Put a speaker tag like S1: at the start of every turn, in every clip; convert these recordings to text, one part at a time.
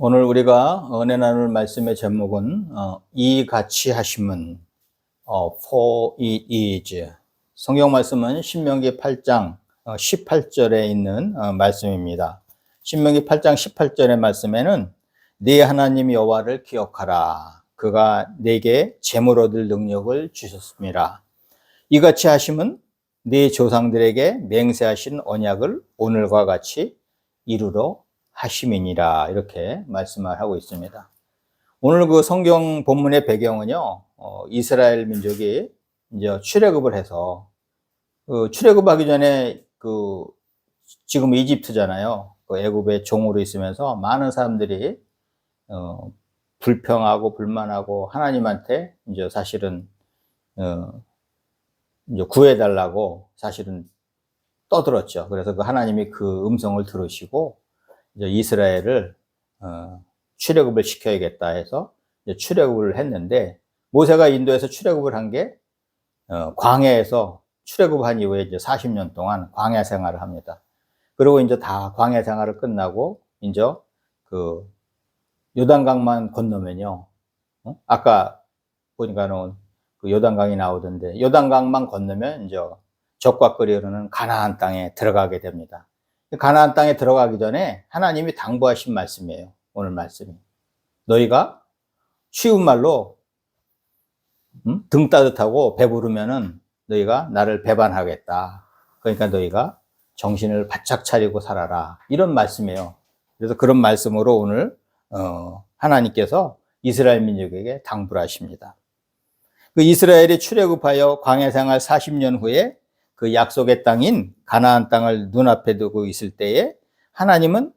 S1: 오늘 우리가 은혜 나눌 말씀의 제목은 이같이 하심은 for it is. 성경 말씀은 신명기 8장 18절에 있는 말씀입니다. 신명기 8장 18절의 말씀에는 네 하나님 여호와를 기억하라. 그가 내게 재물 얻을 능력을 주셨습니다. 이같이 하심은 네 조상들에게 맹세하신 언약을 오늘과 같이 이루러 하심이니라, 이렇게 말씀을 하고 있습니다. 오늘 그 성경 본문의 배경은요, 이스라엘 민족이 이제 출애굽을 해서 출애굽하기 전에 지금 이집트잖아요. 애굽의 종으로 있으면서 많은 사람들이 불평하고 불만하고 하나님한테 이제 사실은 이제 구해달라고 사실은 떠들었죠. 그래서 그 하나님이 그 음성을 들으시고 이제 이스라엘을 출애굽을 시켜야겠다 해서 이제 출애굽을 했는데, 모세가 인도에서 출애굽을 한 게 광야에서 출애굽한 이후에 이제 40년 동안 광야 생활을 합니다. 그리고 이제 다 광야 생활을 끝나고 이제 그 요단강만 건너면요, 아까 보니까는 그 요단강이 나오던데, 요단강만 건너면 이제 적과 끓이 흐르는 가나안 땅에 들어가게 됩니다. 가나안 땅에 들어가기 전에 하나님이 당부하신 말씀이에요. 오늘 말씀이. 너희가 쉬운 말로 등 따뜻하고 배부르면은 너희가 나를 배반하겠다. 그러니까 너희가 정신을 바짝 차리고 살아라. 이런 말씀이에요. 그래서 그런 말씀으로 오늘 하나님께서 이스라엘 민족에게 당부를 하십니다. 그 이스라엘이 출애굽하여 광야 생활 40년 후에 그 약속의 땅인 가나안 땅을 눈앞에 두고 있을 때에 하나님은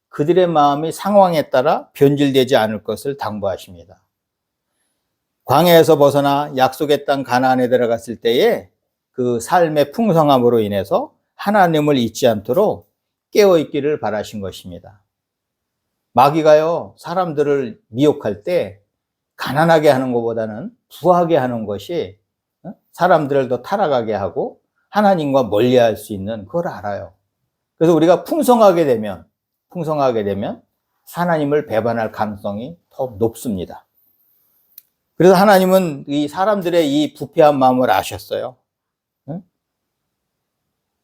S1: 그들의 마음이 상황에 따라 변질되지 않을 것을 당부하십니다. 광야에서 벗어나 약속의 땅 가나안에 들어갔을 때에 그 삶의 풍성함으로 인해서 하나님을 잊지 않도록 깨어있기를 바라신 것입니다. 마귀가요, 사람들을 미혹할 때 가난하게 하는 것보다는 부하게 하는 것이 사람들을 더 타락하게 하고 하나님과 멀리할 수 있는 그걸 알아요. 그래서 우리가 풍성하게 되면 하나님을 배반할 가능성이 더 높습니다. 그래서 하나님은 이 사람들의 이 부패한 마음을 아셨어요.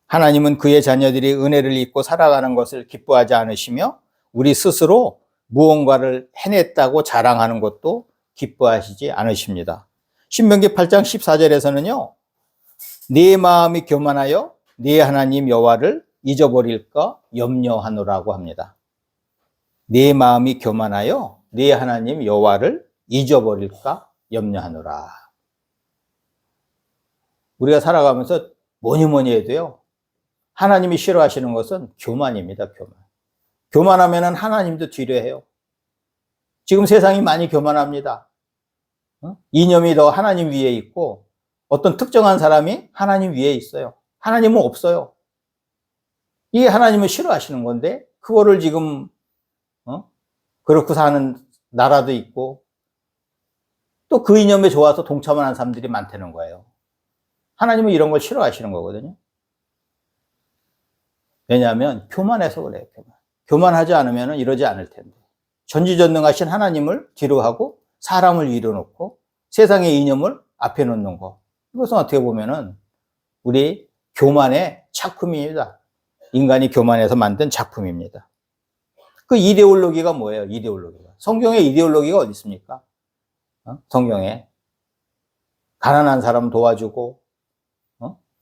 S1: 하나님은 그의 자녀들이 은혜를 잊고 살아가는 것을 기뻐하지 않으시며 우리 스스로 무언가를 해냈다고 자랑하는 것도 기뻐하시지 않으십니다. 신명기 8장 14절에서는요, 네 마음이 교만하여 네 하나님 여호와를 잊어버릴까 염려하노라고 합니다. 네 마음이 교만하여 네 하나님 여호와를 잊어버릴까 염려하노라. 우리가 살아가면서 뭐니 해도요, 하나님이 싫어하시는 것은 교만입니다. 교만하면 하나님도 뒤려해요. 지금 세상이 많이 교만합니다. 이념이 더 하나님 위에 있고 어떤 특정한 사람이 하나님 위에 있어요. 하나님은 없어요. 이게 하나님을 싫어하시는 건데, 그거를 지금 그렇게 사는 나라도 있고 또 그 이념에 좋아서 동참을 하는 사람들이 많다는 거예요. 하나님은 이런 걸 싫어하시는 거거든요. 왜냐하면 교만해서 그래요. 교만하지 않으면 이러지 않을 텐데. 전지전능하신 하나님을 뒤로 하고 사람을 위로 놓고 세상의 이념을 앞에 놓는 거, 이것은 어떻게 보면은 우리 교만의 작품입니다. 인간이 교만해서 만든 작품입니다. 그 이데올로기가 뭐예요? 이데올로기가. 성경에 이데올로기가 어디 있습니까? 성경에 가난한 사람 도와주고,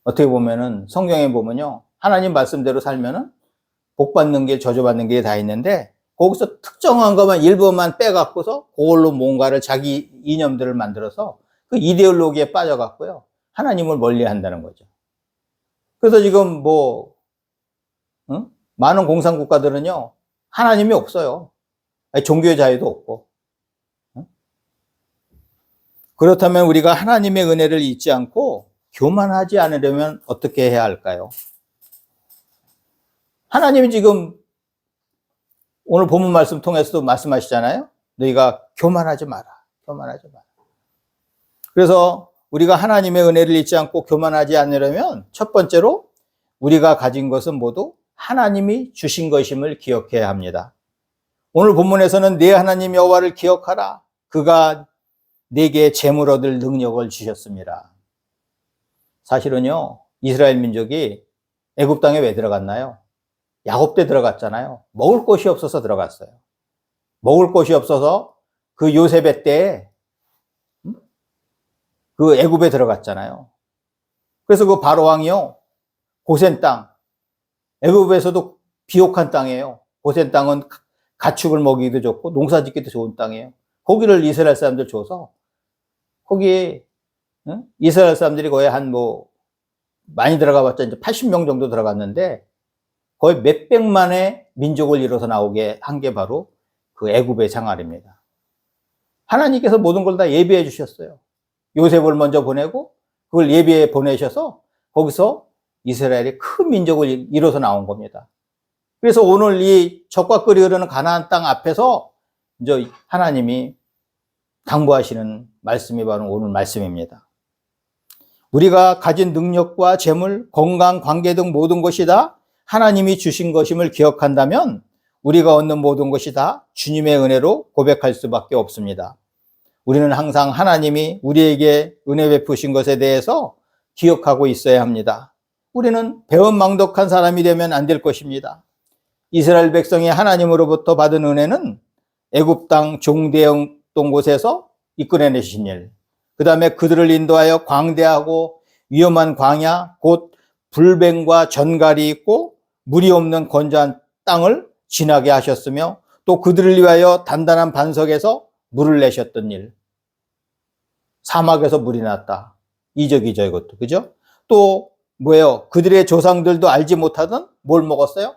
S1: 어떻게 보면은 성경에 보면요, 하나님 말씀대로 살면은 복 받는 길, 저주 받는 길이 다 있는데, 거기서 특정한 것만 일부만 빼갖고서 그걸로 뭔가를 자기 이념들을 만들어서 그 이데올로기에 빠져갖고요, 하나님을 멀리 한다는 거죠. 그래서 지금 많은 공산국가들은요, 하나님이 없어요. 종교의 자유도 없고. 그렇다면 우리가 하나님의 은혜를 잊지 않고 교만하지 않으려면 어떻게 해야 할까요? 하나님이 지금 오늘 본문 말씀 통해서도 말씀하시잖아요. 너희가 교만하지 마라. 그래서 우리가 하나님의 은혜를 잊지 않고 교만하지 않으려면 첫 번째로 우리가 가진 것은 모두 하나님이 주신 것임을 기억해야 합니다. 오늘 본문에서는 내 하나님 여호와를 기억하라. 그가 내게 재물 얻을 능력을 주셨습니다. 사실은요, 이스라엘 민족이 애굽 땅에 왜 들어갔나요? 야곱 때 들어갔잖아요. 먹을 것이 없어서 들어갔어요. 먹을 것이 없어서 그 요셉의 때에 그 애굽에 들어갔잖아요. 그래서 그 바로 왕이요, 고센 땅, 애굽에서도 비옥한 땅이에요. 고센 땅은 가축을 먹이기도 좋고 농사 짓기도 좋은 땅이에요. 거기를 이스라엘 사람들 줘서 거기에 이스라엘 사람들이 거의 많이 들어가봤자 이제 80명 정도 들어갔는데 거의 몇백만의 민족을 이뤄서 나오게 한 게 바로 그 애굽의 생활입니다. 하나님께서 모든 걸 다 예비해 주셨어요. 요셉을 먼저 보내고 그걸 예비해 보내셔서 거기서 이스라엘이 큰 민족을 이뤄서 나온 겁니다. 그래서 오늘 이 젖과 꿀이 흐르는 가나안 땅 앞에서 이제 하나님이 당부하시는 말씀이 바로 오늘 말씀입니다. 우리가 가진 능력과 재물, 건강, 관계 등 모든 것이 다 하나님이 주신 것임을 기억한다면 우리가 얻는 모든 것이 다 주님의 은혜로 고백할 수밖에 없습니다. 우리는 항상 하나님이 우리에게 은혜 베푸신 것에 대해서 기억하고 있어야 합니다. 우리는 배은망덕한 사람이 되면 안 될 것입니다. 이스라엘 백성이 하나님으로부터 받은 은혜는 애굽 땅 종되었던 곳에서 이끌어내신 일, 그 다음에 그들을 인도하여 광대하고 위험한 광야, 곧 불뱀과 전갈이 있고 물이 없는 건조한 땅을 지나게 하셨으며 또 그들을 위하여 단단한 반석에서 물을 내셨던 일, 사막에서 물이 났다. 이적이죠, 이것도. 그죠? 또 뭐예요? 그들의 조상들도 알지 못하던 뭘 먹었어요?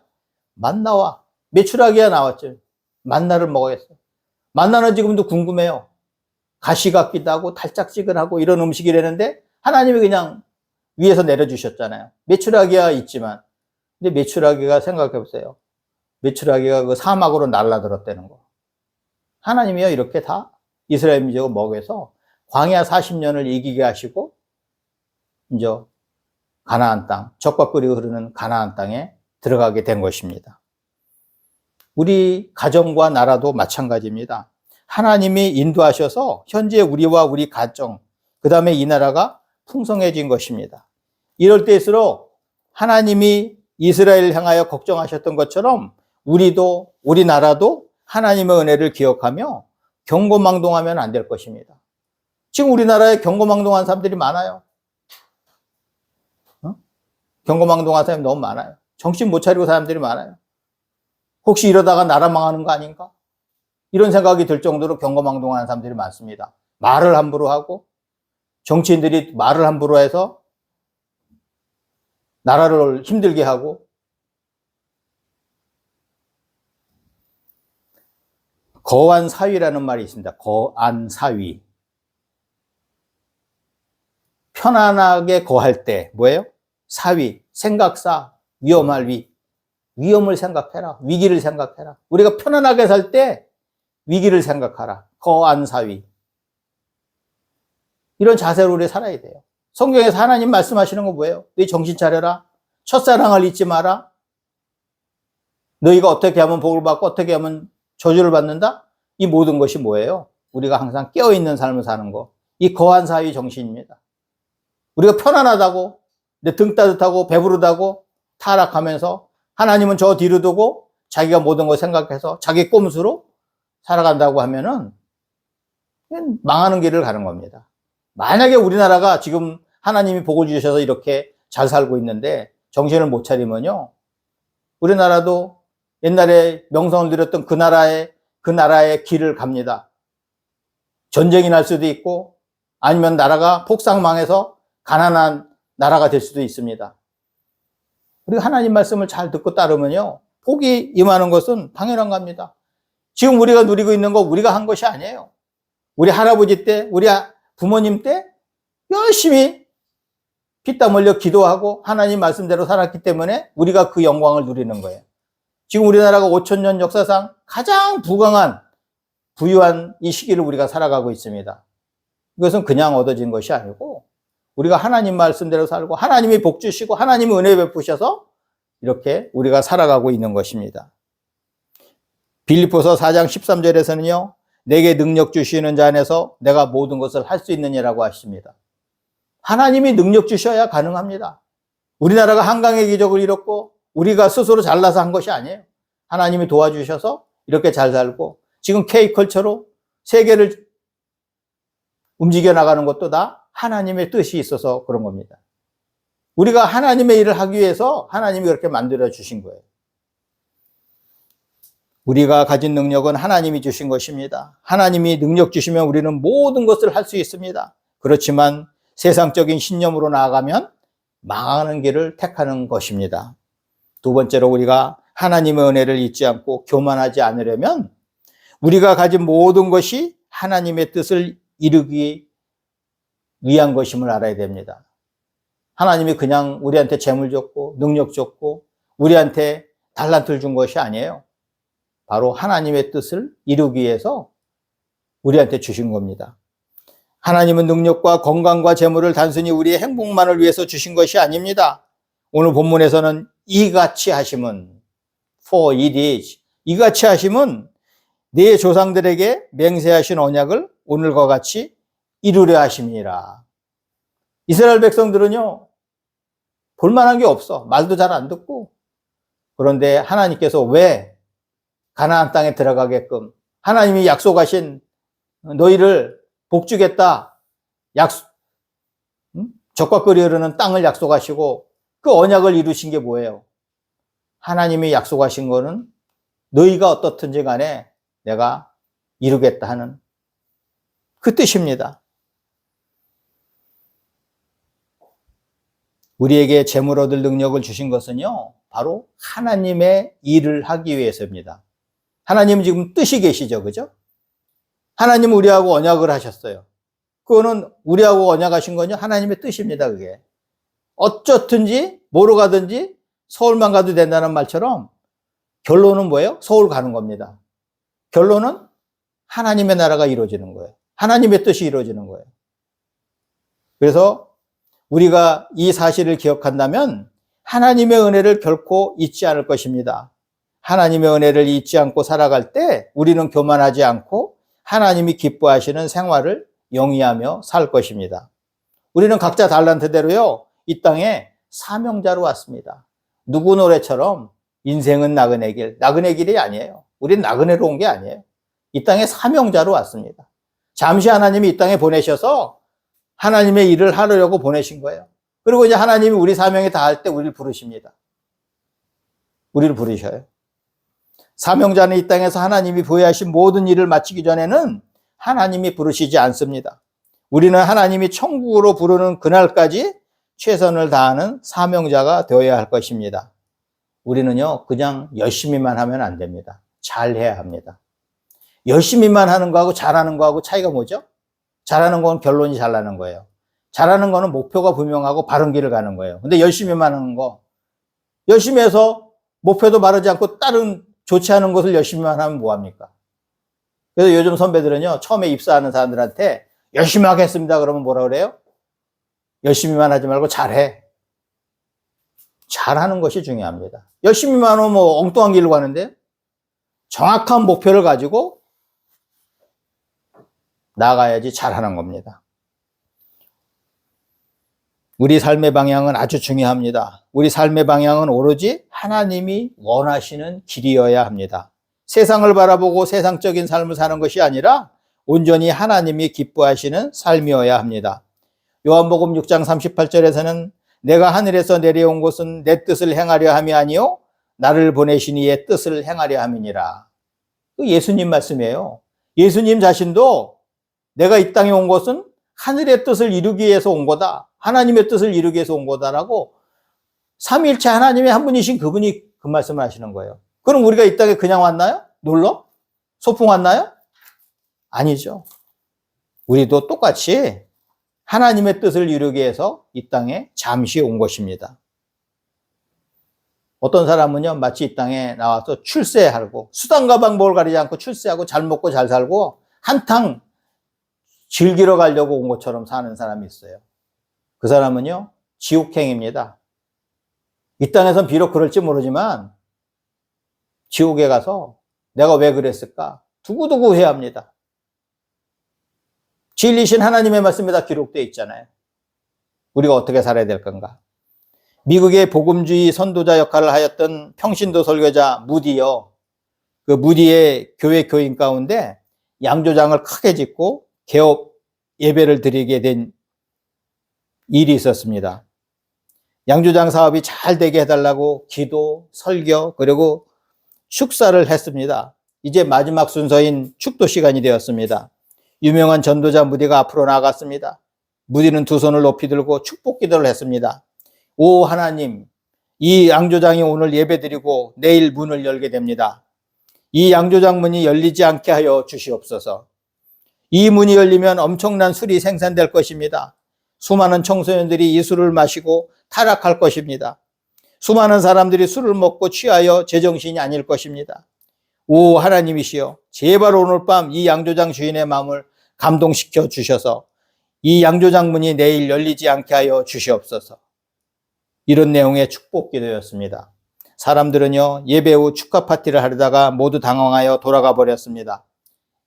S1: 만나와 메추라기가 나왔죠. 만나를 먹어야겠어요. 만나는 지금도 궁금해요. 가시 같기도 하고 달짝지근하고 이런 음식이라는데 하나님이 그냥 위에서 내려주셨잖아요. 메추라기가 있지만, 근데 메추라기가 생각해 보세요. 메추라기가 그 사막으로 날아들었다는 거. 하나님이요, 이렇게 다 이스라엘 민족을 먹여서 광야 40년을 이기게 하시고 이제 가나안 땅, 젖과 꿀이 흐르는 가나안 땅에 들어가게 된 것입니다. 우리 가정과 나라도 마찬가지입니다. 하나님이 인도하셔서 현재 우리와 우리 가정, 그 다음에 이 나라가 풍성해진 것입니다. 이럴 때일수록 하나님이 이스라엘을 향하여 걱정하셨던 것처럼 우리 나라도 하나님의 은혜를 기억하며 경고망동하면 안 될 것입니다. 지금 우리나라에 경고망동한 사람들이 많아요. 경고망동한 사람이 너무 많아요. 정신 못 차리고 사람들이 많아요. 혹시 이러다가 나라 망하는 거 아닌가? 이런 생각이 들 정도로 경고망동하는 사람들이 많습니다. 말을 함부로 하고 정치인들이 말을 함부로 해서 나라를 힘들게 하고 거안사위라는 말이 있습니다. 거안사위. 편안하게 거할 때 뭐예요? 사위, 생각사, 위험할 위. 위험을 생각해라. 위기를 생각해라. 우리가 편안하게 살 때 위기를 생각하라. 거안사위. 이런 자세로 우리 살아야 돼요. 성경에서 하나님 말씀하시는 거 뭐예요? 너희 정신 차려라. 첫사랑을 잊지 마라. 너희가 어떻게 하면 복을 받고 어떻게 하면 저주를 받는다? 이 모든 것이 뭐예요? 우리가 항상 깨어있는 삶을 사는 거. 이 거안사위 정신입니다. 우리가 편안하다고, 내 등 따뜻하고 배부르다고 타락하면서 하나님은 저 뒤로 두고 자기가 모든 걸 생각해서 자기 꼼수로 살아간다고 하면은 망하는 길을 가는 겁니다. 만약에 우리나라가 지금 하나님이 복을 주셔서 이렇게 잘 살고 있는데 정신을 못 차리면요, 우리나라도 옛날에 명성을 누렸던 그 나라의 길을 갑니다. 전쟁이 날 수도 있고 아니면 나라가 폭삭망해서 가난한 나라가 될 수도 있습니다. 우리가 하나님 말씀을 잘 듣고 따르면요, 복이 임하는 것은 당연한 겁니다. 지금 우리가 누리고 있는 거 우리가 한 것이 아니에요. 우리 할아버지 때, 우리 부모님 때 열심히 피땀 흘려 기도하고 하나님 말씀대로 살았기 때문에 우리가 그 영광을 누리는 거예요. 지금 우리나라가 5,000년 역사상 가장 부유한 이 시기를 우리가 살아가고 있습니다. 이것은 그냥 얻어진 것이 아니고 우리가 하나님 말씀대로 살고 하나님이 복 주시고 하나님이 은혜 베푸셔서 이렇게 우리가 살아가고 있는 것입니다. 빌립보서 4장 13절에서는요. 내게 능력 주시는 자 안에서 내가 모든 것을 할 수 있느니라고 하십니다. 하나님이 능력 주셔야 가능합니다. 우리나라가 한강의 기적을 이뤘고 우리가 스스로 잘나서 한 것이 아니에요. 하나님이 도와주셔서 이렇게 잘 살고 지금 K컬처로 세계를 움직여 나가는 것도 다 하나님의 뜻이 있어서 그런 겁니다. 우리가 하나님의 일을 하기 위해서 하나님이 그렇게 만들어 주신 거예요. 우리가 가진 능력은 하나님이 주신 것입니다. 하나님이 능력 주시면 우리는 모든 것을 할 수 있습니다. 그렇지만 세상적인 신념으로 나아가면 망하는 길을 택하는 것입니다. 두 번째로 우리가 하나님의 은혜를 잊지 않고 교만하지 않으려면 우리가 가진 모든 것이 하나님의 뜻을 이루기 위한 것임을 알아야 됩니다. 하나님이 그냥 우리한테 재물 줬고 능력 줬고 우리한테 달란트를 준 것이 아니에요. 바로 하나님의 뜻을 이루기 위해서 우리한테 주신 겁니다. 하나님은 능력과 건강과 재물을 단순히 우리의 행복만을 위해서 주신 것이 아닙니다. 오늘 본문에서는 이같이 하심은 for it is 이같이 하심은 네 조상들에게 맹세하신 언약을 오늘과 같이 이루려 하심이라. 이스라엘 백성들은요 볼만한 게 없어. 말도 잘 안 듣고. 그런데 하나님께서 왜 가나안 땅에 들어가게끔 하나님이 약속하신 너희를 복주겠다. 적과 꿀이 흐르는 땅을 약속하시고 그 언약을 이루신 게 뭐예요? 하나님이 약속하신 거는 너희가 어떻든지 간에 내가 이루겠다 하는 그 뜻입니다. 우리에게 재물 얻을 능력을 주신 것은요, 바로 하나님의 일을 하기 위해서입니다. 하나님은 지금 뜻이 계시죠, 그죠? 하나님은 우리하고 언약을 하셨어요. 그거는 우리하고 언약하신 건요, 하나님의 뜻입니다, 그게. 어쩌든지, 뭐로 가든지, 서울만 가도 된다는 말처럼, 결론은 뭐예요? 서울 가는 겁니다. 결론은 하나님의 나라가 이루어지는 거예요. 하나님의 뜻이 이루어지는 거예요. 그래서 우리가 이 사실을 기억한다면 하나님의 은혜를 결코 잊지 않을 것입니다. 하나님의 은혜를 잊지 않고 살아갈 때 우리는 교만하지 않고 하나님이 기뻐하시는 생활을 영위하며 살 것입니다. 우리는 각자 달란트대로요, 이 땅에 사명자로 왔습니다. 누구 노래처럼 인생은 나그네 길, 나그네 길이 아니에요. 우린 나그네로 온 게 아니에요. 이 땅에 사명자로 왔습니다. 잠시 하나님이 이 땅에 보내셔서 하나님의 일을 하려고 보내신 거예요. 그리고 이제 하나님이 우리 사명이 다할 때 우리를 부르십니다. 우리를 부르셔요. 사명자는 이 땅에서 하나님이 부여하신 모든 일을 마치기 전에는 하나님이 부르시지 않습니다. 우리는 하나님이 천국으로 부르는 그날까지 최선을 다하는 사명자가 되어야 할 것입니다. 우리는요, 그냥 열심히만 하면 안 됩니다. 잘해야 합니다. 열심히만 하는 거하고 잘하는 거하고 차이가 뭐죠? 잘하는 건 결론이 잘 나는 거예요. 잘하는 거는 목표가 분명하고 바른 길을 가는 거예요. 근데 열심히만 하는 거, 열심히 해서 목표도 바르지 않고 다른 좋지 않은 것을 열심히만 하면 뭐합니까? 그래서 요즘 선배들은요, 처음에 입사하는 사람들한테 열심히 하겠습니다 그러면 뭐라 그래요? 열심히만 하지 말고 잘해. 잘하는 것이 중요합니다. 열심히만 하면 뭐 엉뚱한 길로 가는데 정확한 목표를 가지고 나가야지 잘하는 겁니다. 우리 삶의 방향은 아주 중요합니다. 우리 삶의 방향은 오로지 하나님이 원하시는 길이어야 합니다. 세상을 바라보고 세상적인 삶을 사는 것이 아니라 온전히 하나님이 기뻐하시는 삶이어야 합니다. 요한복음 6장 38절에서는 내가 하늘에서 내려온 것은 내 뜻을 행하려 함이 아니요 나를 보내신 이의 뜻을 행하려 함이니라. 예수님 말씀이에요. 예수님 자신도 내가 이 땅에 온 것은 하늘의 뜻을 이루기 위해서 온 거다. 하나님의 뜻을 이루기 위해서 온 거다라고 삼위일체 하나님의 한 분이신 그분이 그 말씀을 하시는 거예요. 그럼 우리가 이 땅에 그냥 왔나요? 놀러? 소풍 왔나요? 아니죠. 우리도 똑같이 하나님의 뜻을 이루기 위해서 이 땅에 잠시 온 것입니다. 어떤 사람은요, 마치 이 땅에 나와서 출세하고 수단과 방법을 가리지 않고 출세하고 잘 먹고 잘 살고 한탕 즐기러 가려고 온 것처럼 사는 사람이 있어요. 그 사람은요, 지옥행입니다. 이 땅에선 비록 그럴지 모르지만 지옥에 가서 내가 왜 그랬을까? 두고두고 후회합니다. 진리신 하나님의 말씀에 다 기록되어 있잖아요. 우리가 어떻게 살아야 될 건가? 미국의 복음주의 선도자 역할을 하였던 평신도 설교자 무디요. 그 무디의 교회 교인 가운데 양조장을 크게 짓고 개업 예배를 드리게 된 일이 있었습니다. 양조장 사업이 잘 되게 해달라고 기도, 설교, 그리고 축사를 했습니다. 이제 마지막 순서인 축도 시간이 되었습니다. 유명한 전도자 무디가 앞으로 나갔습니다. 무디는 두 손을 높이 들고 축복 기도를 했습니다. 오 하나님, 이 양조장이 오늘 예배드리고 내일 문을 열게 됩니다. 이 양조장 문이 열리지 않게 하여 주시옵소서. 이 문이 열리면 엄청난 술이 생산될 것입니다. 수많은 청소년들이 이 술을 마시고 타락할 것입니다. 수많은 사람들이 술을 먹고 취하여 제정신이 아닐 것입니다. 오 하나님이시여, 제발 오늘 밤 이 양조장 주인의 마음을 감동시켜 주셔서 이 양조장 문이 내일 열리지 않게 하여 주시옵소서. 이런 내용의 축복 기도였습니다. 사람들은요, 예배 후 축하 파티를 하려다가 모두 당황하여 돌아가 버렸습니다.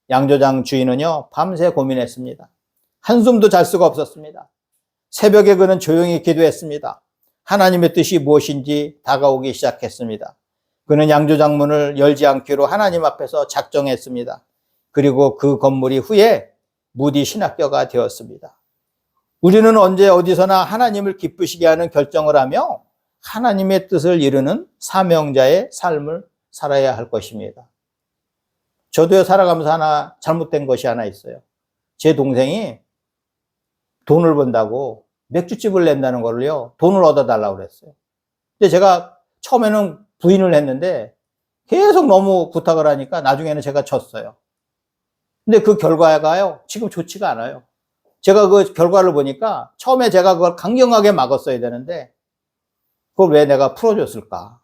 S1: 양조장 주인은요, 밤새 고민했습니다. 한숨도 잘 수가 없었습니다. 새벽에 그는 조용히 기도했습니다. 하나님의 뜻이 무엇인지 다가오기 시작했습니다. 그는 양조장 문을 열지 않기로 하나님 앞에서 작정했습니다. 그리고 그 건물이 후에 무디 신학교가 되었습니다. 우리는 언제 어디서나 하나님을 기쁘시게 하는 결정을 하며 하나님의 뜻을 이루는 사명자의 삶을 살아야 할 것입니다. 저도요, 살아가면서 하나 잘못된 것이 하나 있어요. 제 동생이 돈을 번다고 맥주집을 낸다는 걸로요, 돈을 얻어달라고 그랬어요. 근데 제가 처음에는 부인을 했는데 계속 너무 부탁을 하니까 나중에는 제가 졌어요. 근데 그 결과가요, 지금 좋지가 않아요. 제가 그 결과를 보니까 처음에 제가 그걸 강경하게 막았어야 되는데 그걸 왜 내가 풀어줬을까?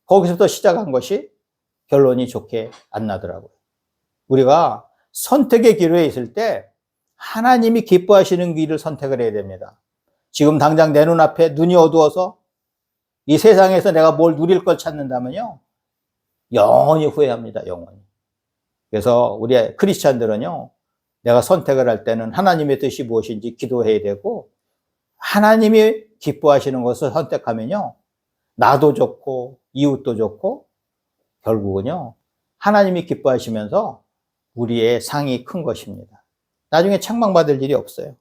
S1: 거기서부터 시작한 것이 결론이 좋게 안 나더라고요. 우리가 선택의 기로에 있을 때 하나님이 기뻐하시는 길을 선택을 해야 됩니다. 지금 당장 내 눈앞에 눈이 어두워서 이 세상에서 내가 뭘 누릴 걸 찾는다면요, 영원히 후회합니다. 영원히. 그래서 우리 크리스찬들은요, 내가 선택을 할 때는 하나님의 뜻이 무엇인지 기도해야 되고, 하나님이 기뻐하시는 것을 선택하면요, 나도 좋고 이웃도 좋고 결국은요, 하나님이 기뻐하시면서 우리의 상이 큰 것입니다. 나중에 책망받을 일이 없어요.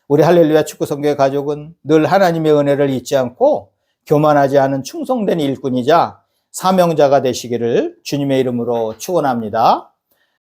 S1: 우리 할렐루야 축구성교회 가족은 늘 하나님의 은혜를 잊지 않고 교만하지 않은 충성된 일꾼이자 사명자가 되시기를 주님의 이름으로 축원합니다.